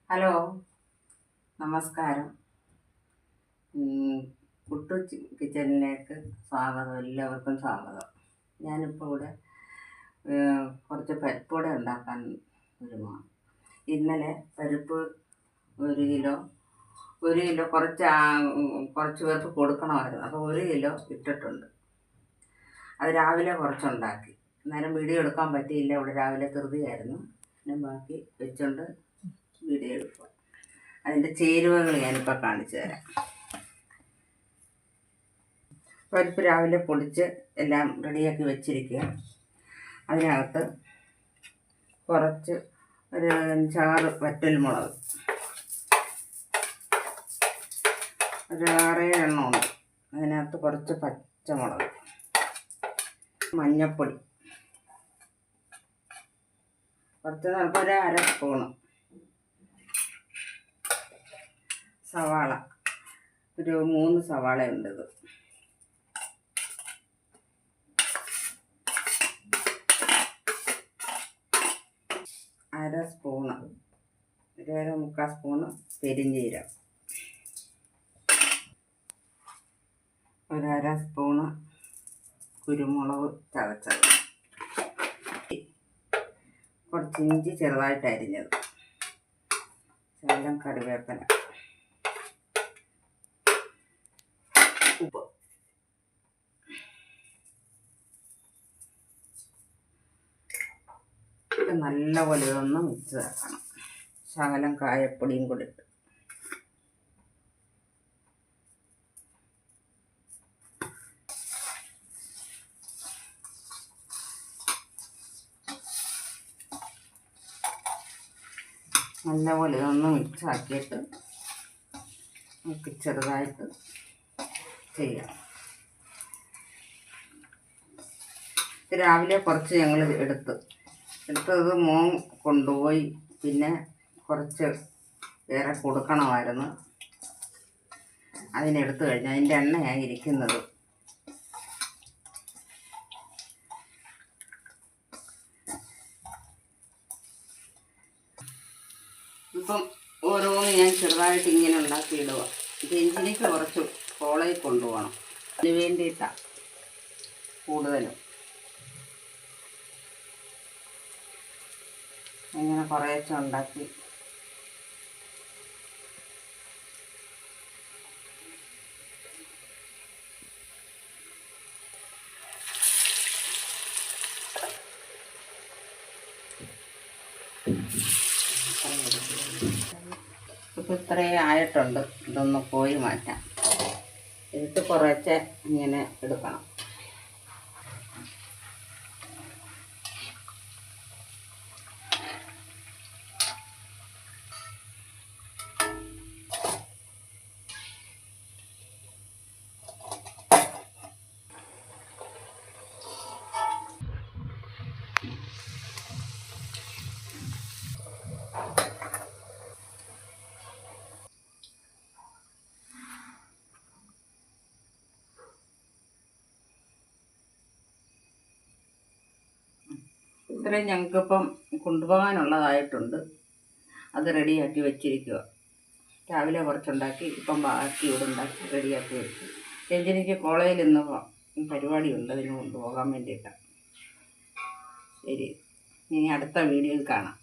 Hello, നമസ്കാരം. കുട്ടു കിച്ചണിലേക്ക് സ്വാഗതം. എല്ലാവർക്കും സ്വാഗതം. ഞാനിപ്പോൾ ഇവിടെ കുറച്ച് പരിപ്പുവട ഉണ്ടാക്കാൻ ഒരുങ്ങുകയാണ്. ഇന്നലെ പരിപ്പ് ഒരു കിലോ കുറച്ച് പേർക്ക് കൊടുക്കണമായിരുന്നു. അപ്പോൾ 1 കിലോ ഇട്ടിട്ടുണ്ട്. അത് രാവിലെ കുറച്ചുണ്ടാക്കി. അന്നേരം വീഡിയോ എടുക്കാൻ പറ്റിയില്ല. ഇവിടെ രാവിലെ ധൃതിയായിരുന്നു. പിന്നെ ബാക്കി വെച്ചുകൊണ്ട് വീഡിയോ എടുക്കുക. അതിൻ്റെ ചേരുവകൾ ഞാനിപ്പോൾ കാണിച്ചു തരാം. പരിപ്പ് രാവിലെ പൊടിച്ച് എല്ലാം റെഡിയാക്കി വെച്ചിരിക്കുക. അതിനകത്ത് കുറച്ച് ഒരു 5-6 വറ്റൽമുളക്, ഒരു 6-7 എണ്ണമുണ്ട്. അതിനകത്ത് കുറച്ച് പച്ചമുളക്, മഞ്ഞൾപ്പൊടി കുറച്ച്, ഒരു 1/2 സ്പൂണ്, സവാള ഒരു 3 സവാള ഉണ്ട്. ഇത് 1/2 സ്പൂണ്, ഒരു 1/4 സ്പൂണ് പെരിഞ്ചീരകം, ഒരു 1/2 സ്പൂണ് കുരുമുളക് ചതച്ചത്, കുറച്ച് ഇഞ്ചി ചെറുതായിട്ട് അരിഞ്ഞത്, ശകലം കറിവേപ്പില, ഉപ്പ്. നല്ലപോലെ ഇതൊന്ന് മിക്സ് ആക്കണം. ശകലം കായപ്പൊടിയും കൂടി ഇട്ട് നല്ലപോലെ ഇതൊന്ന് മിക്സ് ആക്കിയിട്ട് നമുക്ക് ചെറുതായിട്ട് ചെയ്യാം. രാവിലെ കുറച്ച് ഞങ്ങൾ എടുത്തത് മോൻ കൊണ്ടുപോയി. പിന്നെ കുറച്ച് വേറെ കൊടുക്കണമായിരുന്നു. അതിനെടുത്തു കഴിഞ്ഞാൽ അതിൻ്റെ എണ്ണയാണ് ഇരിക്കുന്നത്. ഇപ്പം ഓരോന്ന് ഞാൻ ചെറുതായിട്ട് ഇങ്ങനെ ഉണ്ടാക്കിയിടുക. രഞ്ജിനിക്ക് കുറച്ച് കോളേജിൽ കൊണ്ടുപോകണം. അതിന് വേണ്ടിയിട്ടാണ് കൂടുതലും. ഇങ്ങനെ കുറേശ്ശെ ഉണ്ടാക്കി ഇപ്പം ഇത്രയും ആയിട്ടുണ്ട്. ഇതൊന്ന് പോയി മാറ്റാം. എന്നിട്ട് കുറച്ച് ഇങ്ങനെ എടുക്കണം. ഇത്രയും ഞങ്ങൾക്കിപ്പം കൊണ്ടുപോകാനുള്ളതായിട്ടുണ്ട്. അത് റെഡിയാക്കി വെച്ചിരിക്കുക. രാവിലെ കുറച്ചുണ്ടാക്കി, ഇപ്പം ബാക്കി ഇവിടെ ഉണ്ടാക്കി റെഡിയാക്കി വെച്ചു. രഞ്ജനിക്ക് കോളേജിൽ ഇന്ന് പരിപാടിയുണ്ട്. അതിന് കൊണ്ടുപോകാൻ വേണ്ടിയിട്ടാണ്. ശരി, ഇനി അടുത്ത വീഡിയോയിൽ കാണാം.